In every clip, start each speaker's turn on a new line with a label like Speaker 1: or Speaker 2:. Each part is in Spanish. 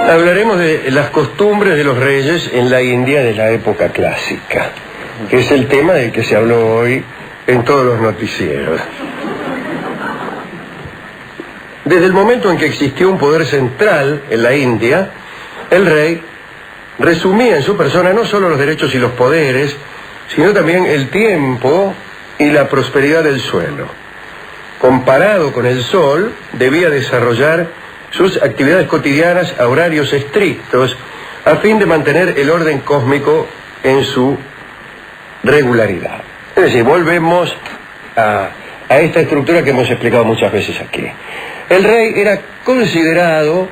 Speaker 1: Hablaremos de las costumbres de los reyes en la India de la época clásica, que es el tema del que se habló hoy en todos los noticieros. Desde el momento en que existió un poder central en la India, el rey resumía en su persona no solo los derechos y los poderes, sino también el tiempo y la prosperidad del suelo. Comparado con el sol, debía desarrollar sus actividades cotidianas a horarios estrictos a fin de mantener el orden cósmico en su regularidad. Es decir, volvemos a esta estructura que hemos explicado muchas veces aquí. El rey era considerado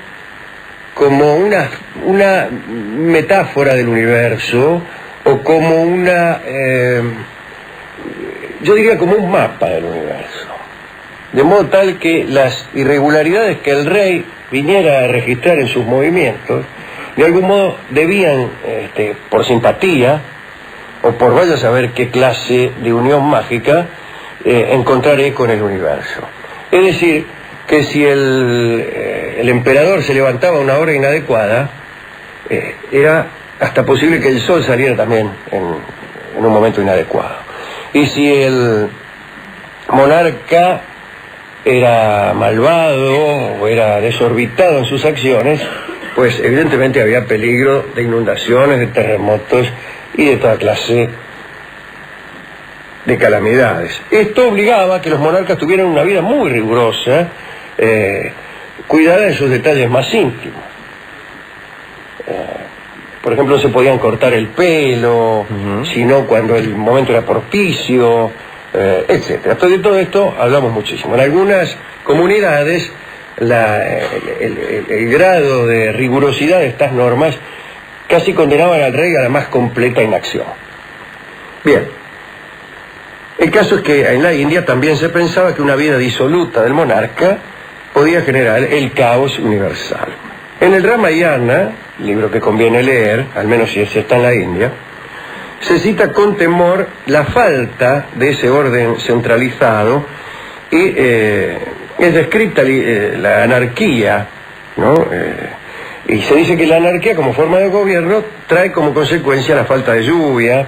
Speaker 1: como una metáfora del universo, o como yo diría como un mapa del universo. De modo tal que las irregularidades que el rey viniera a registrar en sus movimientos, de algún modo debían, por simpatía, o por vaya a saber qué clase de unión mágica, encontrar eco en el universo. Es decir, que si el emperador se levantaba a una hora inadecuada, era hasta posible que el sol saliera también en un momento inadecuado. Y si el monarca era malvado o era desorbitado en sus acciones, pues evidentemente había peligro de inundaciones, de terremotos y de toda clase de calamidades. Esto obligaba a que los monarcas tuvieran una vida muy rigurosa, cuidada de sus detalles más íntimos. Por ejemplo, no se podían cortar el pelo, sino cuando el momento era propicio, etcétera. De todo esto hablamos muchísimo. En algunas comunidades el grado de rigurosidad de estas normas casi condenaban al rey a la más completa inacción. Bien, el caso es que en la India también se pensaba que una vida disoluta del monarca podía generar el caos universal. En el Ramayana, libro que conviene leer, al menos si se está en la India, se cita con temor la falta de ese orden centralizado y es descrita la anarquía, ¿no? Y se dice que la anarquía como forma de gobierno trae como consecuencia la falta de lluvia,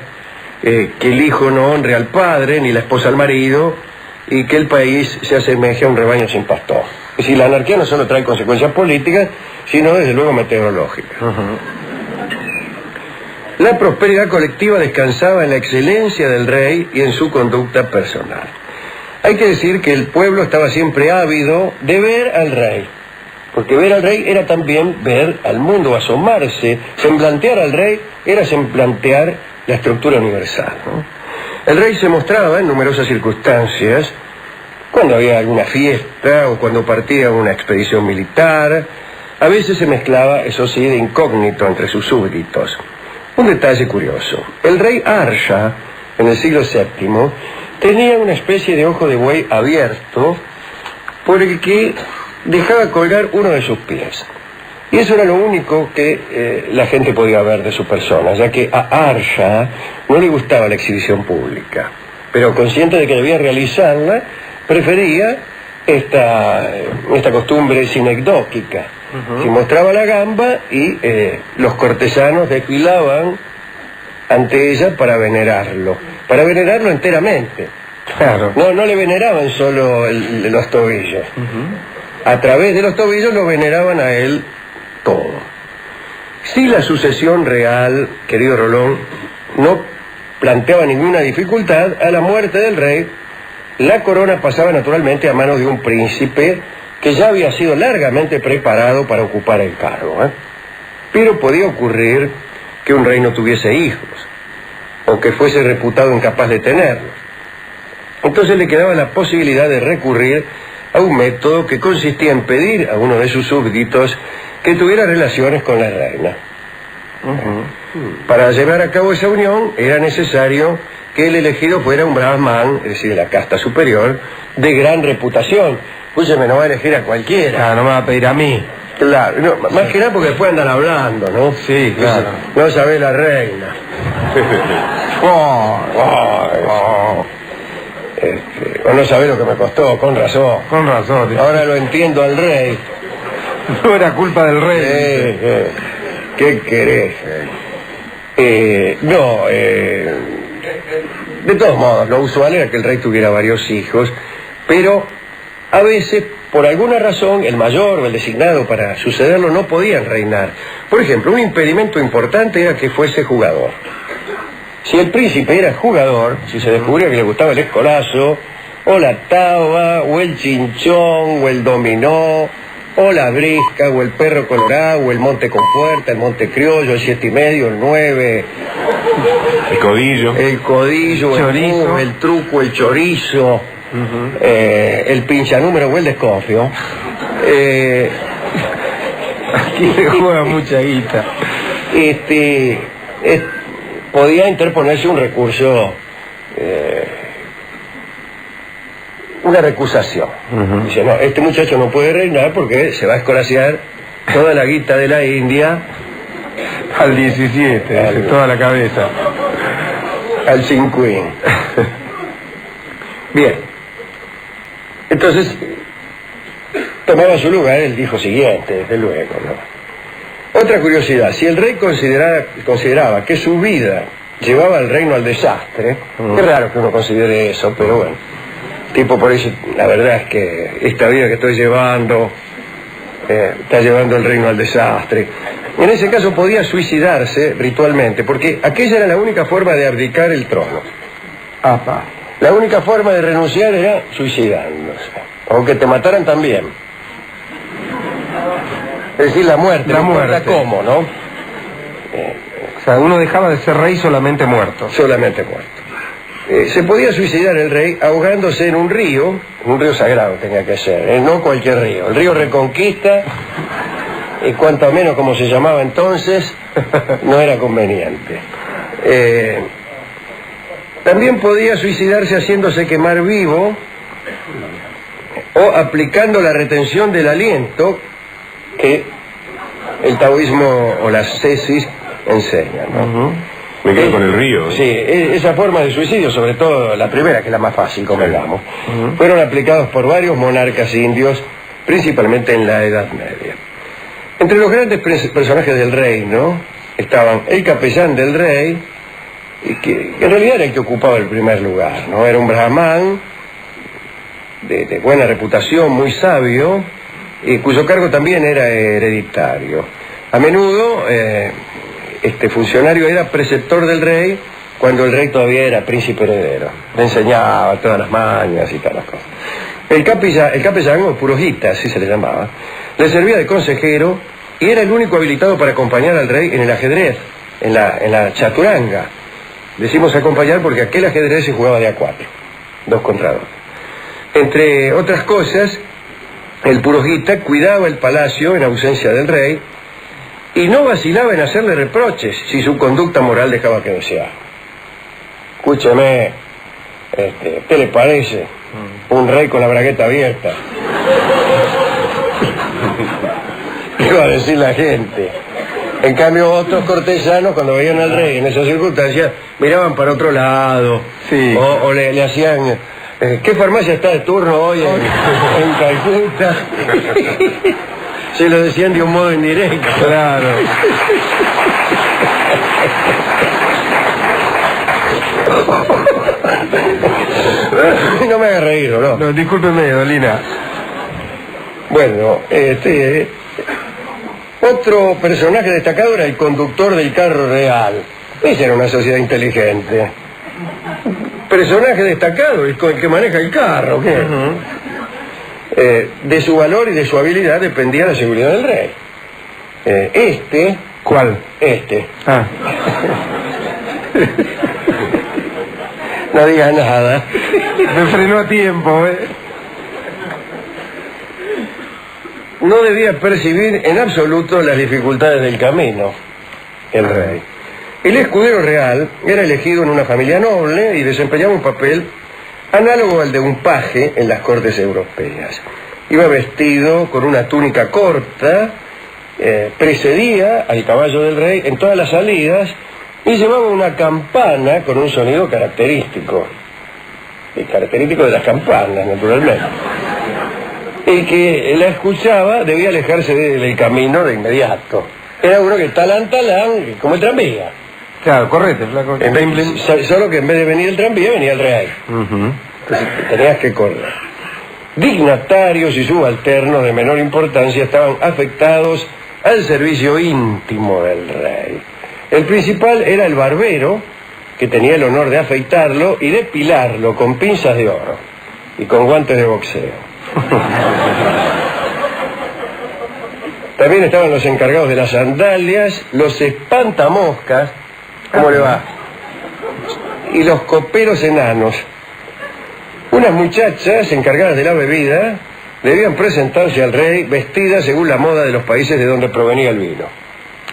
Speaker 1: que el hijo no honre al padre ni la esposa al marido y que el país se asemeje a un rebaño sin pastor. Es decir, la anarquía no solo trae consecuencias políticas, sino desde luego meteorológicas. La prosperidad colectiva descansaba en la excelencia del rey y en su conducta personal. Hay que decir que el pueblo estaba siempre ávido de ver al rey, porque ver al rey era también ver al mundo, asomarse, semblantear al rey era semblantear la estructura universal, ¿no? El rey se mostraba en numerosas circunstancias, cuando había alguna fiesta o cuando partía una expedición militar. A veces se mezclaba, eso sí, de incógnito entre sus súbditos. Un detalle curioso: el rey Harsha, en el siglo VII, tenía una especie de ojo de buey abierto por el que dejaba colgar uno de sus pies. Y eso era lo único que la gente podía ver de su persona, ya que a Harsha no le gustaba la exhibición pública, pero consciente de que debía realizarla, prefería esta costumbre sinecdóquica. Se mostraba la gamba y los cortesanos desfilaban ante ella para venerarlo enteramente.
Speaker 2: Claro.
Speaker 1: No le veneraban solo los tobillos. A través de los tobillos lo veneraban a él todo. Si la sucesión real, querido Rolón, no planteaba ninguna dificultad, a la muerte del rey, la corona pasaba naturalmente a manos de un príncipe que ya había sido largamente preparado para ocupar el cargo. Pero podía ocurrir que un rey no tuviese hijos, o que fuese reputado incapaz de tenerlos. Entonces le quedaba la posibilidad de recurrir a un método que consistía en pedir a uno de sus súbditos que tuviera relaciones con la reina. Para llevar a cabo esa unión era necesario que el elegido fuera un brahman, es decir, de la casta superior, de gran reputación. Escúcheme, no va a elegir a cualquiera.
Speaker 2: No me va a pedir a mí.
Speaker 1: Claro, no, más que nada porque después andan hablando, ¿no?
Speaker 2: Sí, claro.
Speaker 1: No sabe la reina. O no sabe lo que me costó, con razón.
Speaker 2: Con razón.
Speaker 1: Ahora lo entiendo al rey.
Speaker 2: No era culpa del rey.
Speaker 1: ¿Qué querés? De todos modos, lo usual era que el rey tuviera varios hijos, pero a veces, por alguna razón, el mayor o el designado para sucederlo no podían reinar. Por ejemplo, un impedimento importante era que fuese jugador. Si el príncipe era jugador, si se descubría que le gustaba el escolazo, o la taba, o el chinchón, o el dominó, o la brisca, o el perro colorado, o el monte con puerta, el monte criollo, el 7,5, el 9...
Speaker 2: El codillo.
Speaker 1: El codillo,
Speaker 2: chorizo.
Speaker 1: El truco, el chorizo, el pinchanúmero o el desconfio.
Speaker 2: Aquí se juega mucha guita.
Speaker 1: Podía interponerse un recurso, una recusación. Dice, no, este muchacho no puede reinar porque se va a escolasear toda la guita de la India
Speaker 2: al 17, toda la cabeza.
Speaker 1: Al cincuín. Bien. Entonces, tomaba su lugar el hijo siguiente, desde luego, ¿no? Otra curiosidad, si el rey consideraba que su vida llevaba al reino al desastre, es raro que uno considere eso, pero bueno, tipo por eso, la verdad es que esta vida que estoy llevando está llevando el reino al desastre. En ese caso podía suicidarse ritualmente, porque aquella era la única forma de abdicar el trono. La única forma de renunciar era suicidándose, aunque te mataran también. Es decir, la muerte.
Speaker 2: La muerte.
Speaker 1: ¿Cómo, no?
Speaker 2: O sea, uno dejaba de ser rey solamente muerto.
Speaker 1: Solamente muerto. Se podía suicidar el rey ahogándose en un río sagrado tenía que ser, no cualquier río. El río Reconquista, cuanto menos como se llamaba entonces, no era conveniente. También podía suicidarse haciéndose quemar vivo o aplicando la retención del aliento que el taoísmo o las cesis enseñan, ¿no?
Speaker 2: Me quedo con el río.
Speaker 1: Sí, esa forma de suicidio, sobre todo la primera, que es la más fácil, convengamos, fueron aplicados por varios monarcas indios, principalmente en la Edad Media. Entre los grandes personajes del reino estaban el capellán del rey, que en realidad era el que ocupaba el primer lugar, ¿no? Era un brahmán de buena reputación, muy sabio, cuyo cargo también era hereditario. A menudo este funcionario era preceptor del rey cuando el rey todavía era príncipe heredero. Le enseñaba todas las mañas y todas las cosas. El capellán o purojita, así se le llamaba, le servía de consejero y era el único habilitado para acompañar al rey en el ajedrez, en la chaturanga. Decimos acompañar porque aquel ajedrez se jugaba de a 4, 2 contra 2. Entre otras cosas, el purojita cuidaba el palacio en ausencia del rey y no vacilaba en hacerle reproches si su conducta moral dejaba que desear. Escúcheme, ¿qué le parece? Un rey con la bragueta abierta. ¿Qué va a decir la gente? En cambio, otros cortesanos, cuando veían al rey en esas circunstancias, miraban para otro lado.
Speaker 2: Sí.
Speaker 1: O le hacían... ¿qué farmacia está de turno hoy en Calcuta? Se lo decían de un modo indirecto.
Speaker 2: Claro.
Speaker 1: No me hagas reír, ¿no?
Speaker 2: No, discúlpeme, Dolina.
Speaker 1: Bueno, otro personaje destacado era el conductor del carro real. Esa era una sociedad inteligente. Personaje destacado, el que maneja el carro, ¿qué? De su valor y de su habilidad dependía la seguridad del rey.
Speaker 2: ¿Cuál? Ah.
Speaker 1: No digas nada.
Speaker 2: Me frenó a tiempo,
Speaker 1: No debía percibir en absoluto las dificultades del camino, el rey. El escudero real era elegido en una familia noble y desempeñaba un papel análogo al de un paje en las cortes europeas. Iba vestido con una túnica corta, precedía al caballo del rey en todas las salidas y llevaba una campana con un sonido característico. Y característico de las campanas, naturalmente. El que la escuchaba debía alejarse del camino de inmediato. Era uno que talán, como el tranvía.
Speaker 2: Claro, correcto, flaco.
Speaker 1: Solo que en vez de venir el tranvía venía el rey. Entonces tenías que correr. Dignatarios y subalternos de menor importancia estaban afectados al servicio íntimo del rey. El principal era el barbero, que tenía el honor de afeitarlo y depilarlo con pinzas de oro y con guantes de boxeo. También estaban los encargados de las sandalias, los espantamoscas, ¿cómo le va? Y los coperos enanos. Unas muchachas encargadas de la bebida debían presentarse al rey vestidas según la moda de los países de donde provenía el vino.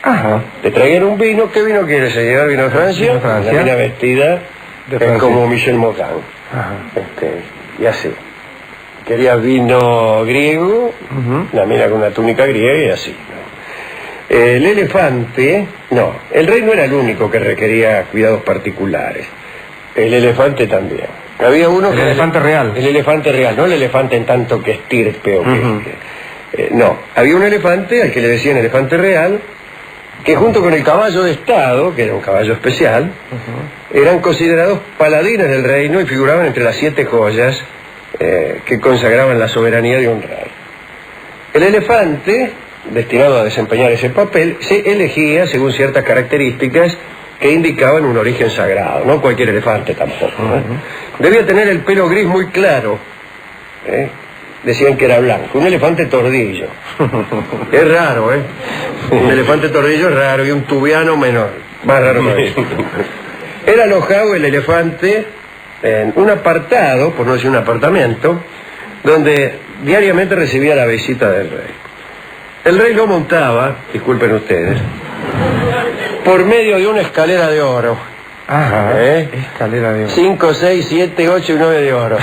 Speaker 2: Ajá.
Speaker 1: Le traían un vino. ¿Qué vino quiere? ¿Se lleva vino de Francia?
Speaker 2: Vino de Francia.
Speaker 1: La mina vestida como Michel Mocan.
Speaker 2: Ajá.
Speaker 1: Y así. Quería vino griego, la mina con una túnica griega y así. El elefante, no, el rey no era el único que requería cuidados particulares. El elefante también. Había uno
Speaker 2: el elefante real.
Speaker 1: El elefante real, no el elefante en tanto que estirpe o no, había un elefante al que le decían elefante real, que junto con el caballo de estado, que era un caballo especial, eran considerados paladines del reino y figuraban entre las 7 joyas que consagraban la soberanía de un rey. El elefante, destinado a desempeñar ese papel, se elegía según ciertas características que indicaban un origen sagrado, no cualquier elefante tampoco. Debía tener el pelo gris muy claro, decían que era blanco, un elefante tordillo. Es raro, un elefante tordillo es raro, y un tubiano menor, más raro que eso. Era alojado el elefante en un apartado, por no decir un apartamento, donde diariamente recibía la visita del rey. El rey lo montaba, disculpen ustedes, por medio de una escalera de oro.
Speaker 2: Ajá, escalera de oro.
Speaker 1: 5, 6, 7, 8 y 9 de oro.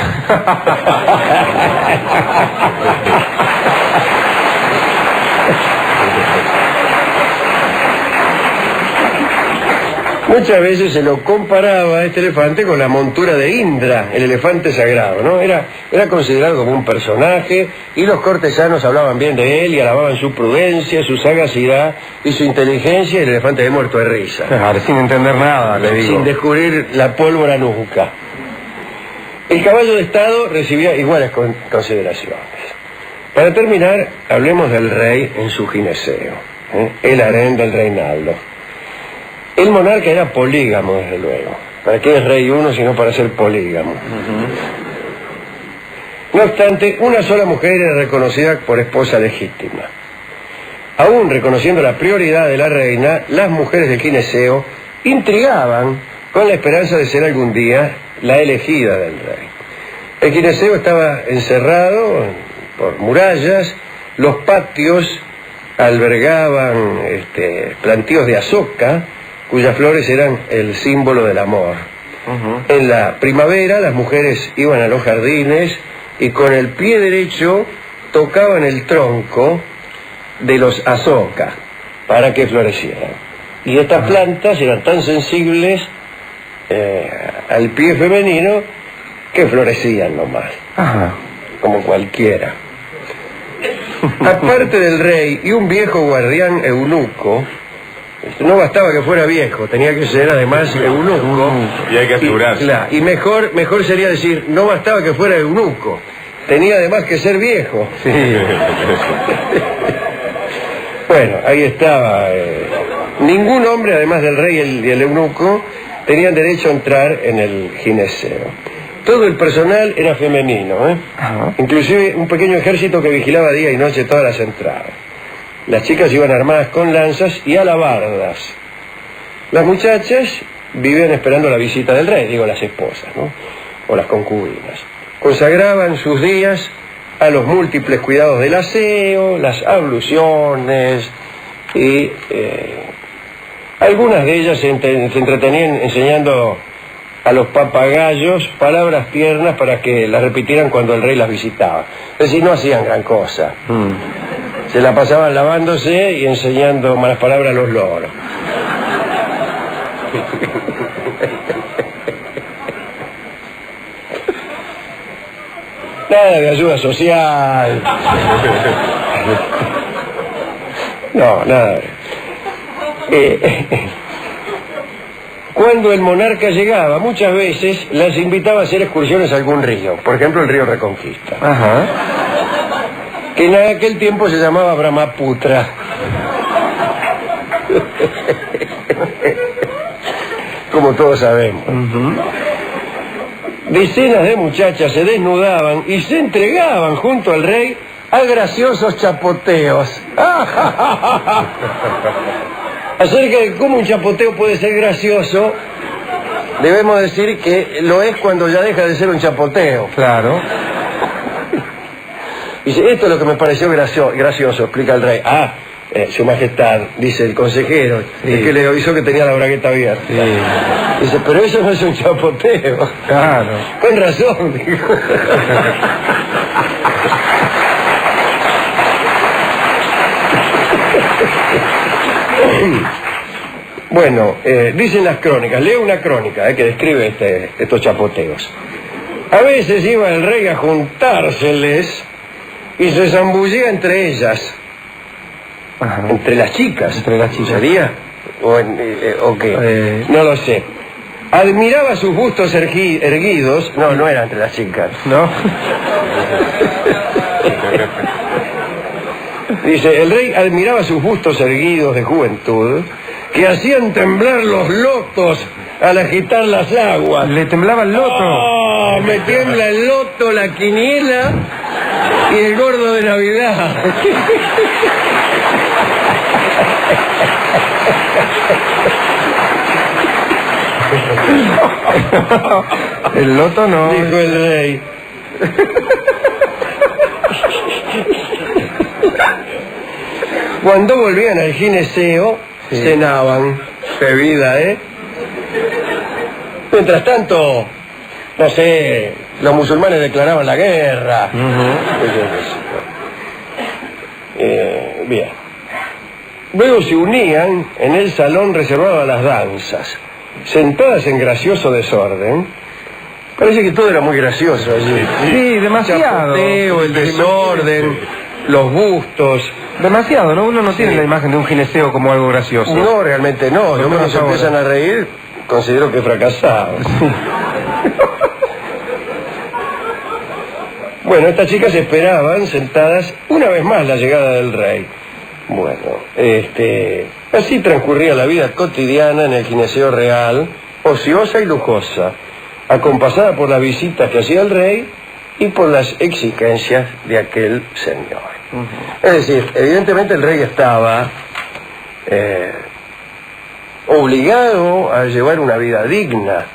Speaker 1: Muchas veces se lo comparaba a este elefante con la montura de Indra, el elefante sagrado, ¿no? Era considerado como un personaje, y los cortesanos hablaban bien de él y alababan su prudencia, su sagacidad y su inteligencia, y el elefante de muerto de risa.
Speaker 2: Claro, sin entender nada, le digo.
Speaker 1: Sin descubrir la pólvora nunca. El caballo de estado recibía iguales consideraciones. Para terminar, hablemos del rey en su gineceo, el harén del reinaldo. El monarca era polígamo, desde luego. ¿Para qué es rey uno sino para ser polígamo? No obstante, una sola mujer era reconocida por esposa legítima. Aún reconociendo la prioridad de la reina, las mujeres del gineceo intrigaban con la esperanza de ser algún día la elegida del rey. El gineceo estaba encerrado por murallas, los patios albergaban plantíos de azoka, cuyas flores eran el símbolo del amor. En la primavera las mujeres iban a los jardines y con el pie derecho tocaban el tronco de los azoka para que florecieran. Y estas plantas eran tan sensibles al pie femenino que florecían nomás, como cualquiera. Aparte del rey y un viejo guardián eunuco, no bastaba que fuera viejo, tenía que ser además eunuco.
Speaker 3: Y hay que asegurarse.
Speaker 1: Y mejor sería decir, no bastaba que fuera eunuco, tenía además que ser viejo.
Speaker 2: Sí.
Speaker 1: Bueno, ahí estaba. Ningún hombre, además del rey y el eunuco, tenían derecho a entrar en el gineceo. Todo el personal era femenino, inclusive un pequeño ejército que vigilaba día y noche todas las entradas. Las chicas iban armadas con lanzas y alabardas. Las muchachas vivían esperando la visita del rey, digo las esposas, ¿no? O las concubinas. Consagraban sus días a los múltiples cuidados del aseo, las abluciones, y algunas de ellas se entretenían enseñando a los papagayos palabras tiernas para que las repitieran cuando el rey las visitaba. Es decir, no hacían gran cosa. Se la pasaban lavándose y enseñando malas palabras a los loros. Nada de ayuda social. No, nada. Cuando el monarca llegaba, muchas veces las invitaba a hacer excursiones a algún río, por ejemplo el río Reconquista,
Speaker 2: Ajá.
Speaker 1: que en aquel tiempo se llamaba Brahmaputra. Como todos sabemos. Decenas de muchachas se desnudaban y se entregaban junto al rey a graciosos chapoteos. Acerca de cómo un chapoteo puede ser gracioso, debemos decir que lo es cuando ya deja de ser un chapoteo.
Speaker 2: Claro.
Speaker 1: Dice, esto es lo que me pareció gracioso, explica el rey. Su majestad, dice el consejero,
Speaker 2: Sí.
Speaker 1: el que le avisó que tenía la bragueta abierta.
Speaker 2: Sí.
Speaker 1: Dice, pero eso no es un chapoteo.
Speaker 2: Claro.
Speaker 1: Con razón, dijo. Bueno, dicen las crónicas, leo una crónica que describe estos chapoteos. A veces iba el rey a juntárseles y se zambullía entre ellas.
Speaker 2: Ajá.
Speaker 1: Entre las chicas.
Speaker 2: Entre las chicas.
Speaker 1: ¿Sería? ¿O qué? No lo sé. Admiraba sus bustos erguidos. No era entre las chicas.
Speaker 2: ¿No?
Speaker 1: Dice, el rey admiraba sus bustos erguidos de juventud que hacían temblar los lotos al agitar las aguas.
Speaker 2: Le temblaba el loto.
Speaker 1: ¡Oh! Me tiembla el loto, la quiniela y el gordo de Navidad.
Speaker 2: El loto no.
Speaker 1: Dijo el rey. Cuando volvían al gineceo,
Speaker 2: Sí.
Speaker 1: cenaban bebida, Mientras tanto, no sé, los musulmanes declaraban la guerra. Bien. Luego se unían en el salón reservado a las danzas, sentadas en gracioso desorden. Parece que todo era muy gracioso allí.
Speaker 2: Sí, demasiado.
Speaker 1: El chapoteo, el desorden, los bustos.
Speaker 2: Demasiado, ¿no? Uno no tiene la imagen de un gineceo como algo gracioso.
Speaker 1: No, realmente no. Yo cuando se
Speaker 2: ahora.
Speaker 1: empiezan a reír, considero que he fracasado. Bueno, estas chicas esperaban sentadas una vez más la llegada del rey. Bueno, así transcurría la vida cotidiana en el gineceo real, ociosa y lujosa, acompasada por las visitas que hacía el rey y por las exigencias de aquel señor. Es decir, evidentemente el rey estaba obligado a llevar una vida digna,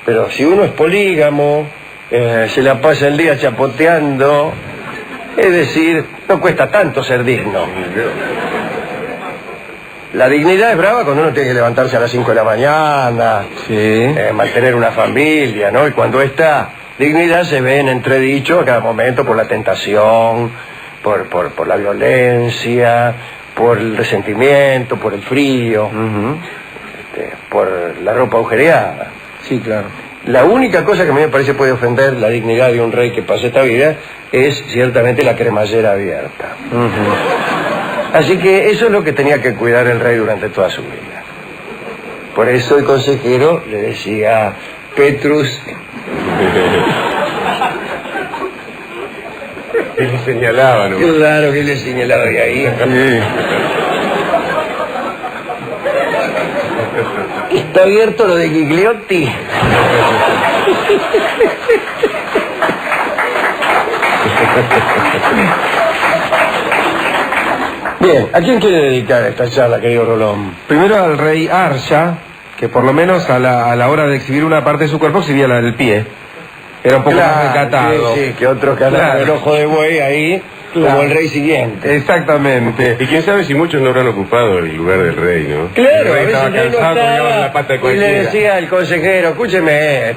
Speaker 1: pero si uno es polígamo, se la pasa el día chapoteando, es decir, no cuesta tanto ser digno. La dignidad es brava cuando uno tiene que levantarse a las 5 de la mañana,
Speaker 2: Sí.
Speaker 1: mantener una familia, ¿no? Y cuando esta dignidad se ve en entredicho a cada momento por la tentación, por la violencia, por el resentimiento, por el frío, por la ropa agujereada.
Speaker 2: Sí, claro.
Speaker 1: La única cosa que a mí me parece puede ofender la dignidad de un rey que pasa esta vida es ciertamente la cremallera abierta. Así que eso es lo que tenía que cuidar el rey durante toda su vida. Por eso el consejero le decía, Petrus...
Speaker 3: Y le señalaba, ¿no?
Speaker 1: Claro que le señalaba de ahí. Está abierto lo de Gigliotti. Bien, ¿a quién quiere dedicar esta charla, querido Rolón?
Speaker 2: Primero al rey Arsha, que por lo menos a la hora de exhibir una parte de su cuerpo exhibía la del pie. Era un poco más recatado.
Speaker 1: Sí, que otros que andan con el ojo de buey ahí, como el rey siguiente.
Speaker 2: Exactamente.
Speaker 3: Y quién sabe si muchos no habrán ocupado el lugar del rey, ¿no?
Speaker 1: Claro,
Speaker 3: El
Speaker 1: a
Speaker 3: rey
Speaker 1: veces
Speaker 3: estaba
Speaker 1: el rey no
Speaker 3: cansado porque
Speaker 1: estaba,
Speaker 3: llevaba la pata de
Speaker 1: y le
Speaker 3: cualquiera.
Speaker 1: decía al consejero, escúcheme,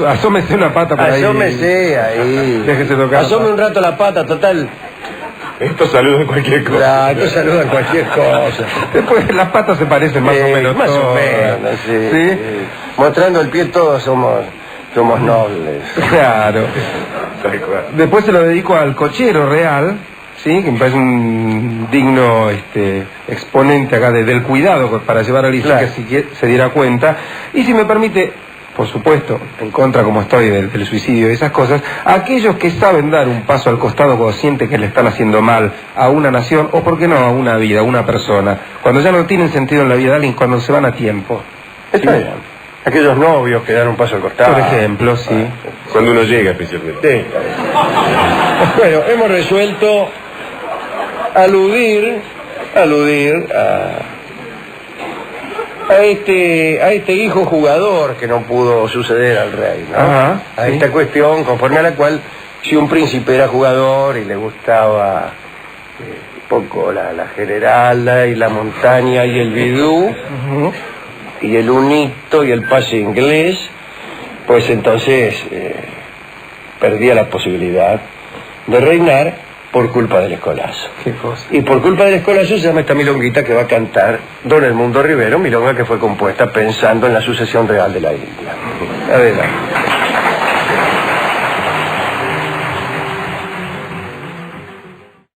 Speaker 2: Asómese una pata por ahí.
Speaker 1: asómese ahí.
Speaker 2: Déjese tocar.
Speaker 1: Asome un rato la pata, total.
Speaker 3: Estos saludan cualquier cosa.
Speaker 1: Claro, no saludan cualquier cosa.
Speaker 2: Después las patas se parecen más o menos.
Speaker 1: Más o
Speaker 2: todas.
Speaker 1: menos, sí.
Speaker 2: ¿Sí?
Speaker 1: Mostrando el pie todos somos nobles.
Speaker 2: Claro.
Speaker 3: Tal cual.
Speaker 2: Después se lo dedico al cochero real, ¿sí? Que me parece un digno exponente acá del cuidado para llevar a Alicia,
Speaker 1: Claro.
Speaker 2: que se diera cuenta. Y si me permite, por supuesto, en contra como estoy del suicidio y esas cosas, aquellos que saben dar un paso al costado cuando sienten que le están haciendo mal a una nación, o por qué no a una vida, a una persona, cuando ya no tienen sentido en la vida de alguien, cuando se van a tiempo.
Speaker 1: Está bien. Aquellos novios que dan un paso al costado.
Speaker 2: Por ejemplo, sí.
Speaker 3: Cuando uno llega, especialmente.
Speaker 1: Sí. Bueno, hemos resuelto aludir a este hijo jugador que no pudo suceder al rey, ¿no?
Speaker 2: Ajá,
Speaker 1: a
Speaker 2: sí.
Speaker 1: esta cuestión conforme a la cual, si un príncipe era jugador y le gustaba un poco la generala y la montaña y el bidú,
Speaker 2: Ujú.
Speaker 1: y el unito y el pase inglés, pues entonces perdía la posibilidad de reinar por culpa del escolazo.
Speaker 2: Qué cosa.
Speaker 1: Y por culpa del escolazo se llama esta milonguita que va a cantar Don Edmundo Rivero, milonga que fue compuesta pensando en la sucesión real de la India. Adelante.